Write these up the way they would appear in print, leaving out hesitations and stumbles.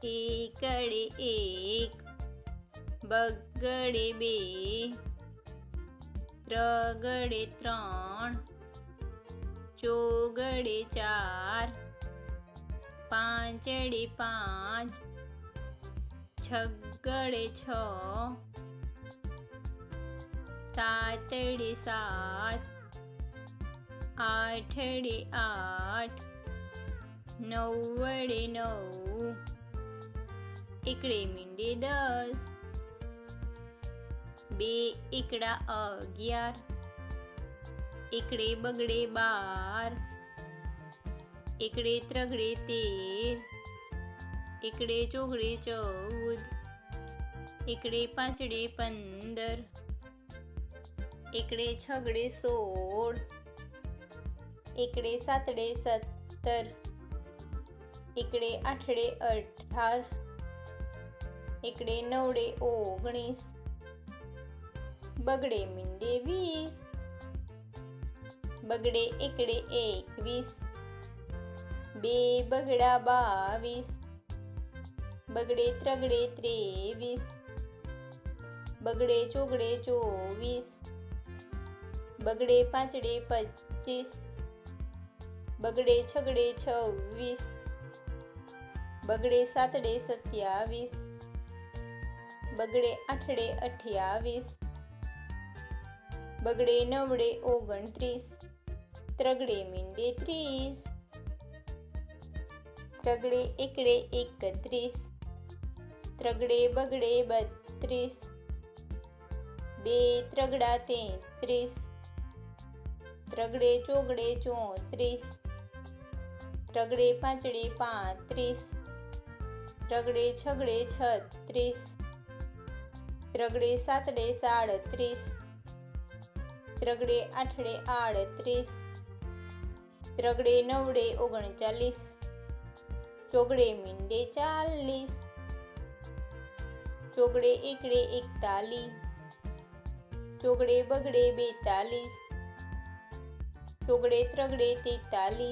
એકડે એક, બગડે બે, ત્રગડે ત્રણ, ચોગડે ચાર, પાંચડે પાંચ, છગડે છ, સાતડે સાત, આઠડે આઠ, નવડે નવ, એકડે મીંડે 10, બે એકડા 11, એકડે બગડે 12, એકડે ત્રગડે 13, એકડે ચોગડે 14, એકડે પાંચડે 15, એકડે છગડે 16, એકડે સાતડે 17, એકડે આઠડે 18, એકડે નવડે 19, બગડે મીંડે 20, બગડે એકડે 21, બે બગડા 22, બગડે ત્રગડે 23, બગડે ચોગડે 24, બગડે પાંચડે 25, બગડે છગડે 26, બગડે સાતડે 27, બગડે આઠડે 28, બગડે નવડે 29, ત્રગડે મીંડે 30, ત્રગડે એકડે 31, ત્રગડે બગડે 32, બે ત્રગડા 33, ત્રગડે ચોગડે 34, ત્રગડે પાંચડે 35, ત્રગડે છગડે 36, ત્રગડે સાતડે 37, ત્રગડે આઠડે 38, ત્રગડે નવડે 39, ચોગડે મીંડે 40, ચોગડે એકડે 41, ચોગડે બગડે 42, ચોગડે ત્રગડે 43,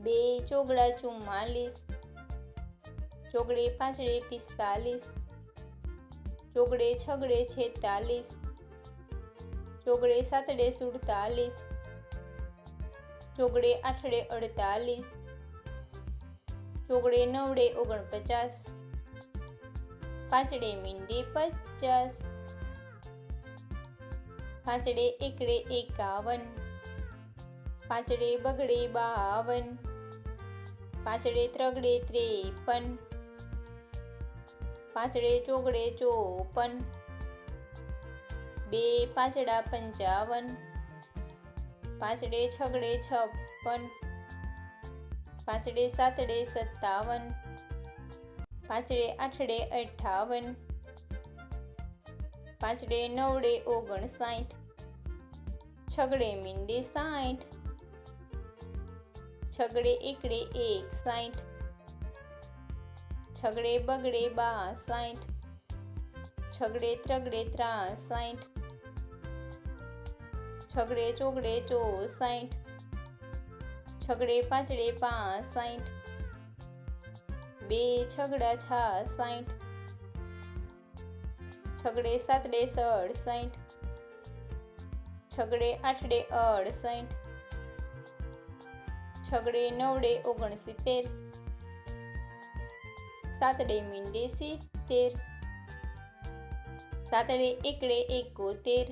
બે ચોગડા 44, ચોગડે પાંચડે 45, ચોગડે છગડે 46, ચોગડે સાતડે 47, ચોગડે આઠડે 48, ચોગડે નવડે 49, પાંચડે મીંડે 50, પાંચડે એકડે 51, પાંચડે બગડે 52, પાંચડે ત્રગડે 53, પાંચડે ચોગડે 54, બે પાંચડા 55, પાંચડે છગડે 56, પાંચડે સાતડે 57, પાંચડે આઠડે 58, પાંચડે નવડે 59, છગડે મીંડે 60, છગડે એકડે 61, છગડે બગડે 62, છગડે ત્રગડે 63, છગડે ચોગડે 64, છગડે પાંચડે 65, બે છગડા 66, છગડે સાતડે 67, છગડે આઠડે 68, છગડે નવડે 69, સાતડે મીંડે 70, સાતડે એકડે 71,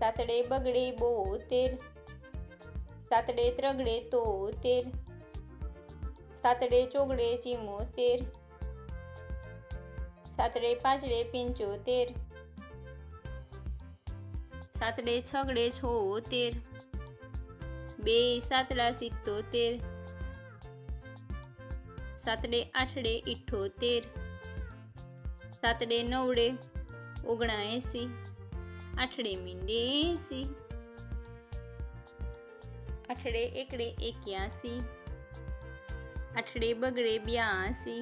સાતડે બગડે 72, સાતડે ત્રગડે 73, સાતડે ચોગડે 74, સાતડે પાંચડે 75, સાતડે છગડે 76, બે સાતડા 77, સાતડે આઠડે 78, સાતડે નવડે 79, આઠડે મીંડે 80, આઠડે એકડે 81, આઠડે બગડે 82,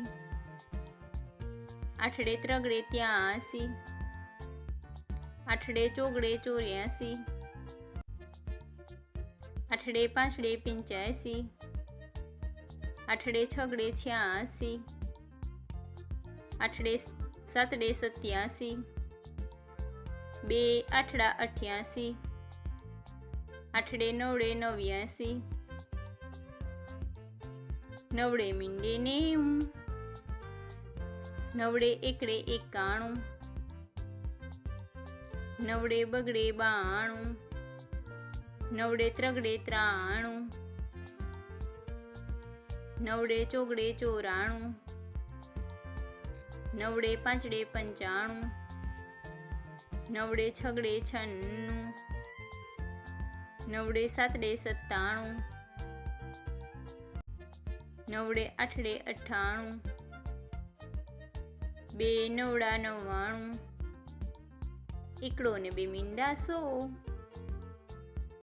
આઠડે ત્રગડે 83, આઠડે ચોગડે 84, આઠડે પાંચડે 85, આઠડે છગડે 86, આઠડે સાતડે 87, 2 આઠડા 88, આઠડે નવડે 89, નવડે મીંડે 90, નવડે એકડે 91, નવડે બગડે 92, નવડે ત્રગડે 93, નવડે ચોગડે 94, નવડે પાંચડે 95, નવડે છગડે 96, નવડે સાતડે 97, નવડે આઠડે 98, 2 નવડા 99, એકડો ને 2 મીંડા 100.